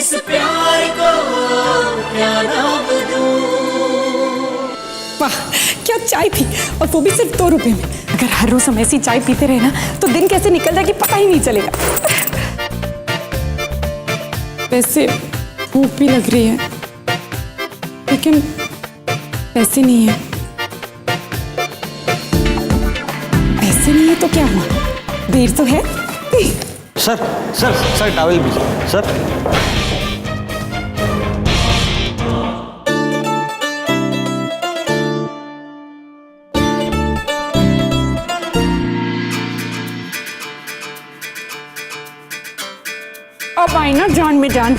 इस प्यार को क्या नाम दूं। वाह क्या चाय थी, और वो भी सिर्फ 2 रुपए में। अगर हर रोज हम ऐसी चाय पीते रहे ना तो दिन कैसे निकल जाएगी पता ही नहीं चलेगा। वैसे भूख भी लग रही है, लेकिन पैसे नहीं है। पैसे नहीं है तो क्या हुआ, देर तो है। सर सर सर टॉवल भी सर। अब आई ना जान में जान।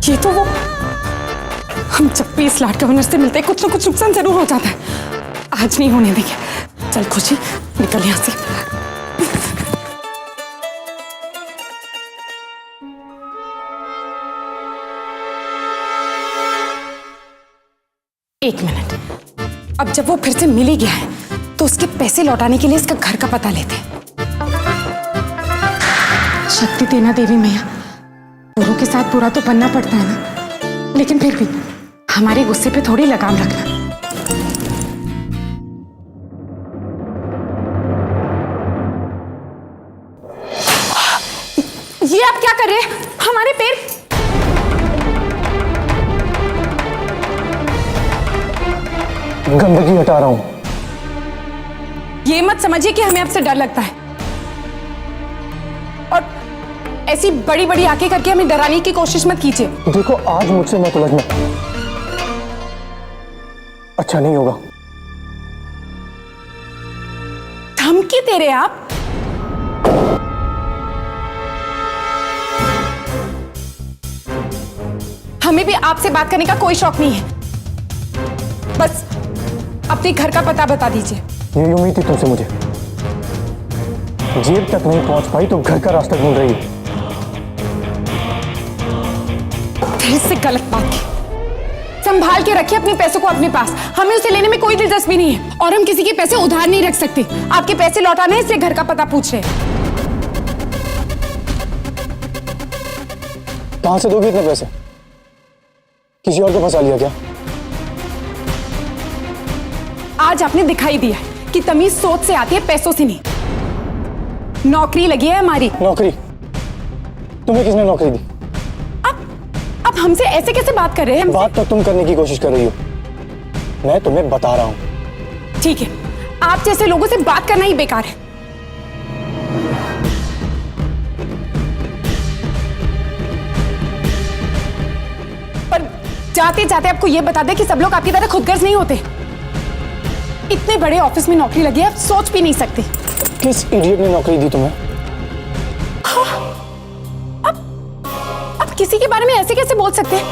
ये तो वो, हम जब भी इस लाट गवर्नर से मिलते हैं कुछ ना कुछ नुकसान जरूर हो जाता है। आज नहीं होने देंगे। चल खुशी निकल यहां से। एक मिनट, अब जब वो फिर से मिल ही गया है तो उसके पैसे लौटाने के लिए इसका घर का पता लेते। शक्ति देना देवी मैया, बुरों के साथ बुरा तो बनना पड़ता है ना, लेकिन फिर भी हमारे गुस्से पे थोड़ी लगाम रखना। ये आप क्या कर रहे हैं? हमारे पैर। गंदगी हटा रहा हूं। ये मत समझिए कि हमें आपसे डर लगता है, और ऐसी बड़ी बड़ी आंखें करके हमें डराने की कोशिश मत कीजिए। देखो आज मुझसे मत उलझना, अच्छा नहीं होगा। धमकी दे रहे हैं आप? हमें भी आपसे बात करने का कोई शौक नहीं है, बस अपने घर का पता बता दीजिए। यही उम्मीद थी तुमसे मुझे। जेब तक नहीं पहुंच पाई तो घर का रास्ता ढूंढ रही है। फिर से गलत बात की। संभाल के रखिए अपने पैसों को अपने पास। हमें उसे लेने में कोई दिलचस्पी नहीं है, और हम किसी के पैसे उधार नहीं रख सकते। आपके पैसे लौटाने हैं इसलिए घर का पता पूछ रहे हैं। कहां से दोगी इतने पैसे? किसी और को फंसा लिया क्या? आज आपने दिखाई दिया कि तमीज सोच से आती है, पैसों से नहीं। नौकरी लगी है हमारी। नौकरी? तुम्हें किसने नौकरी दी? अब हमसे ऐसे कैसे बात कर रहे हैं? बात तो तुम करने की कोशिश कर रही हो, मैं तुम्हें बता रहा हूं। ठीक है, आप जैसे लोगों से बात करना ही बेकार है। पर जाते जाते आपको यह बता दें कि सब लोग आपकी तरह खुदगर्ज नहीं होते। इतने बड़े ऑफिस में नौकरी लगी है, आप सोच भी नहीं सकते। किस इडियट ने नौकरी दी तुम्हें? हाँ, अब किसी के बारे में ऐसे कैसे बोल सकते हैं?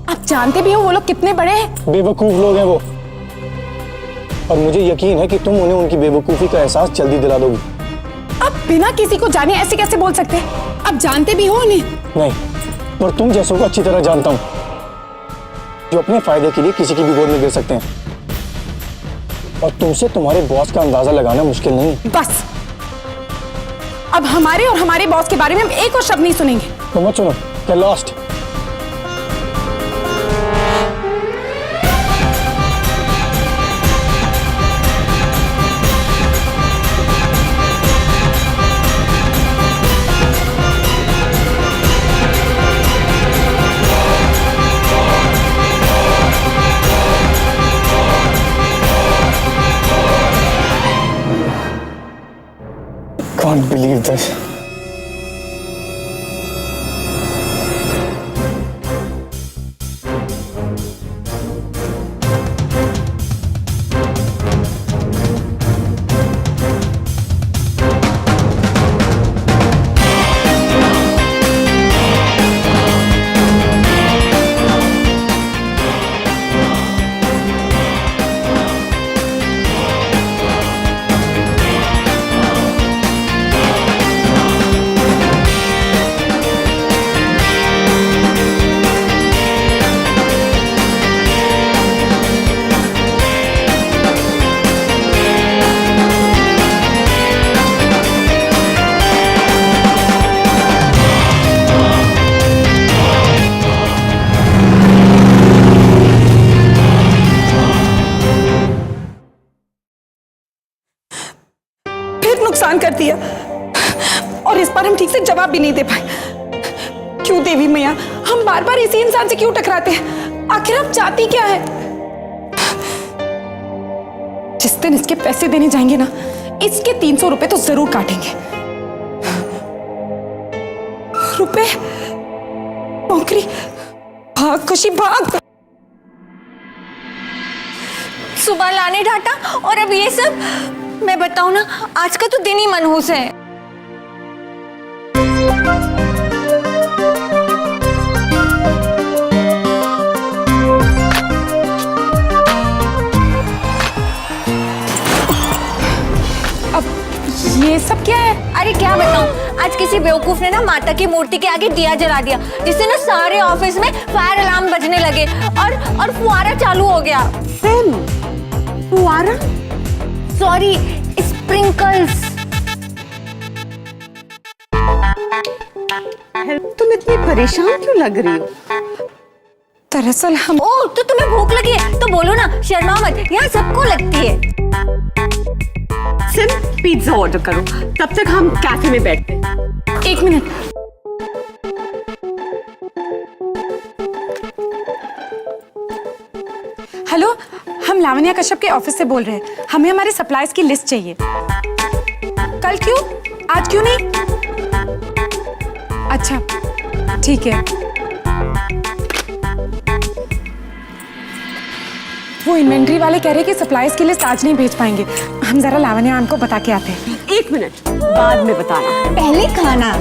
आप जानते भी हो वो लोग कितने बड़े हैं। बेवकूफ लोग हैं वो, और मुझे यकीन है कि तुम उन्हें उनकी बेवकूफी का एहसास जल्दी दिला दोगी। आप बिना किसी को जाने ऐसे कैसे बोल सकते हैं? आप जानते भी हो उन्हें। नहीं, पर तुम जैसों को अच्छी तरह जानता हूं, जो अपने फायदे के लिए किसी की भी गोद में गिर सकते हैं। और तुमसे तुम्हारे बॉस का अंदाजा लगाना मुश्किल नहीं। बस अब हमारे और हमारे बॉस के बारे में हम एक और शब्द नहीं सुनेंगे। तो मत सुनो, क्या लॉस्ट। Can't believe this. परेशान कर दिया और इस बार हम ठीक से जवाब भी नहीं दे पाए। क्यों देवी मैया, हम बार बार इसी इंसान से क्यों टकराते हैं? आखिर आप चाहती क्या है? जिस दिन इसके पैसे देने जाएंगे ना, इसके 300 रुपए तो जरूर काटेंगे। रुपए, नौकरी, भाग खुशी भाग। सुबह लाने डांटा और अब ये सब। मैं बताऊं ना, आज का तो दिन ही मनहूस है। अब ये सब क्या है? अरे क्या बताऊं, आज किसी बेवकूफ ने ना माता की मूर्ति के आगे दिया जला दिया, जिससे ना सारे ऑफिस में फायर अलार्म बजने लगे और फुहारा चालू हो गया। फुहारा? Sorry, sprinkles. तुम इतनी परेशान क्यों लग रही हो? दरअसल हम ओह, तो तुम्हें भूख लगी है तो बोलो ना, शर्मा मत, यहाँ सबको लगती है। सिर्फ पिज्जा ऑर्डर करो, तब तक हम कैफे में बैठते हैं। 1 मिनट। हेलो, हम लावण्या कश्यप के ऑफिस से बोल रहे हैं। हमें हमारे सप्लाईज की लिस्ट चाहिए। कल क्यों, आज क्यों नहीं? अच्छा ठीक है। वो इन्वेंट्री वाले कह रहे हैं कि सप्लाईज की लिस्ट आज नहीं भेज पाएंगे। हम जरा लावण्या मैम को बता के आते हैं। 1 मिनट, बाद में बताना। पहले खाना।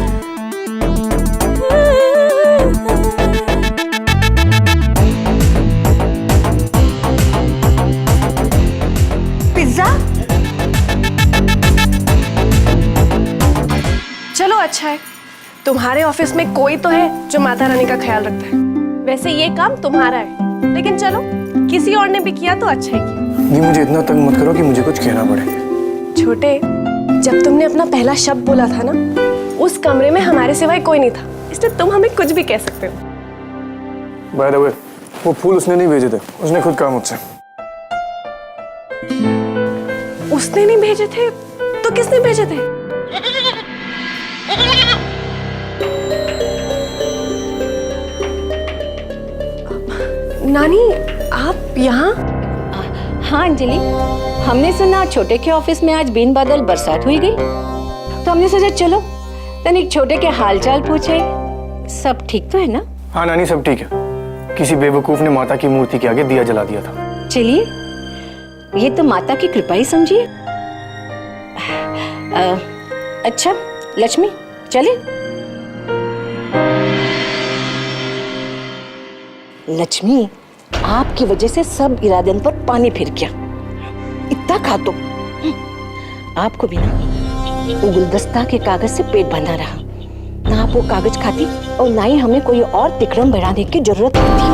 पिज्जा? चलो अच्छा है, तुम्हारे ऑफिस में कोई तो है जो माता रानी का ख्याल रखता है। वैसे ये काम तुम्हारा है, लेकिन चलो किसी और ने भी किया तो अच्छा ही किया। दी, मुझे इतना तंग मत करो कि मुझे कुछ कहना पड़े। छोटे, जब तुमने अपना पहला शब्द बोला था ना, उस कमरे में हमारे सिवाय कोई नहीं था, इसलिए तुम हमें कुछ भी कह सकते हो। बाय द वे, वो फूल उसने नहीं भेजे थे, उसने खुद कहा मुझसे। उसने नहीं भेजे थे तो किसने भेजे थे? नानी, आप यहाँ? हाँ अंजलि, हमने सुना छोटे के ऑफिस में आज बिन बादल बरसात हुई गई, तो हमने सोचा चलो तनिक छोटे के हालचाल पूछे। सब ठीक तो है ना? हाँ नानी, सब ठीक है। किसी बेवकूफ ने माता की मूर्ति के आगे दिया जला दिया था। चलिए, ये तो माता की कृपा ही समझिए। अच्छा लक्ष्मी, चले। लक्ष्मी, आपकी वजह से सब इरादन पर पानी फिर गया। इतना खा तो आपको भी ना वो गुलदस्ता के कागज से पेट बंधा रहा। ना आप वो कागज खाती और ना ही हमें कोई और तिक्रम बढ़ाने की जरूरत पड़ती।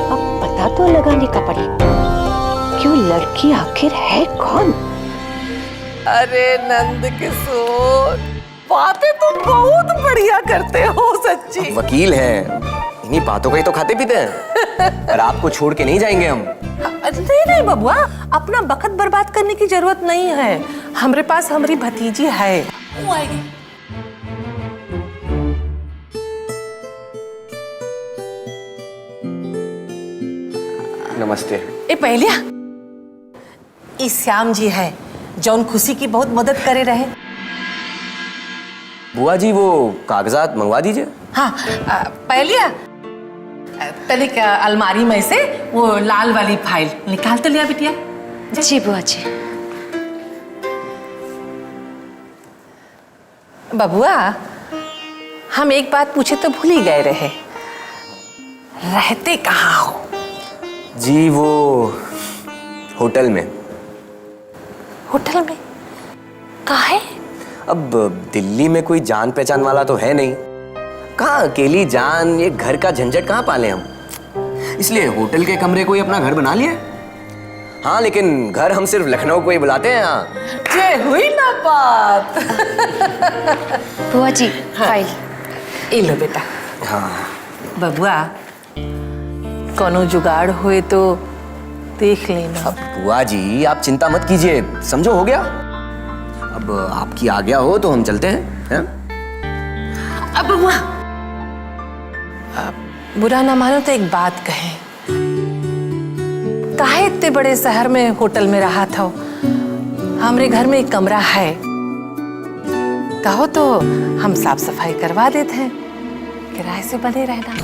अब पता तो लगाने का पड़े कि वो लड़की आखिर है कौन। अरे नंद किशोर, बातें तुम बहुत बढ़िया करते हो सच्ची। वकील हैं, इन्हीं बातों का ही तो खाते पीते हैं। और आपको छोड़ के नहीं जाएंगे हम। नहीं नहीं बबुआ, अपना वक्त बर्बाद करने की जरूरत नहीं है। हमारे पास हमारी भतीजी है, वो आएगी। नमस्ते। ए पहलिया, इस श्याम जी है जौन खुशी की बहुत मदद करे रहे। बुआ जी, वो कागजात मंगवा दीजिए। हाँ पहलिया, तनिक अलमारी में से वो लाल वाली फाइल निकाल तो लिया बिटिया। जी बुआ जी। बबुआ, हम एक बात पूछे तो भूल ही गए रहे, रहते कहाँ हो? जी वो होटल में। होटल में? काहे? अब दिल्ली में कोई जान पहचान वाला तो है नहीं, कहाँ अकेली जान, ये घर का झंझट कहाँ पाले हम, इसलिए होटल के कमरे को ही अपना घर बना लिया। हाँ, लेकिन घर हम सिर्फ लखनऊ को ही बुलाते हैं यहाँ। जय हुई ना बात। बुआ जी, फाइल। ये लो बेटा। हाँ बबुआ, कोनो जुगाड़ हुए तो देख लेना। अब बुआ जी आप चिंता मत कीजिए, समझो हो गया। अब अब आपकी आज्ञा हो तो हम चलते हैं। अब बबुआ, बुरा ना मानो तो एक बात कहें, काहे इतने बड़े शहर में होटल में रहा था? हमारे घर में एक कमरा है, कहो तो हम साफ सफाई करवा देते हैं, किराए से बने रहना।